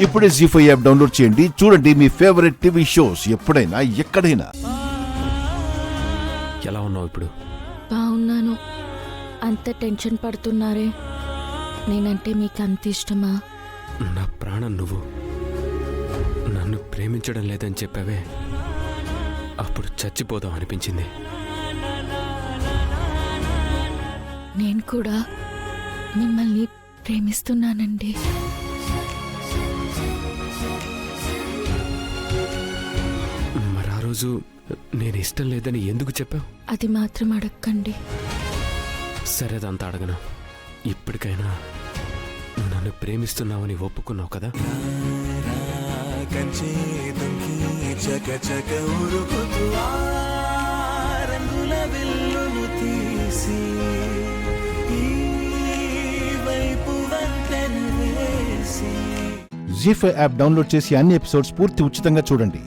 ఇప్పుడే జీ5 app download చేయండి. చూడండి మీ ఫేవరెట్ టీవీ షోస్ ఎప్పుడైనా ఎక్కడైనా. ఎలా ఉన్నావు ఇప్పుడు? బాగున్నాను. అంత టెన్షన్ పడుతున్నారే, నేనంటే మీకు అంత ఇష్టమా? నా ప్రాణం నువ్వు. నన్ను ప్రేమించడం లేదని చెప్పావే, అప్పుడు చచ్చిపోదాం అనిపించింది. నేను కూడా మిమ్మల్ని ప్రేమిస్తున్నానండి. మరి ఆ రోజు నేను ఇష్టం లేదని ఎందుకు చెప్పావు? అది మాత్రం అడగండి. సరే, అదంతా అడగను. ఇప్పటికైనా నన్ను ప్రేమిస్తున్నావని ఒప్పుకున్నావు కదా? జీ5 యాప్ డౌన్లోడ్ చేసి అన్ని ఎపిసోడ్స్ పూర్తి ఉచితంగా చూడండి.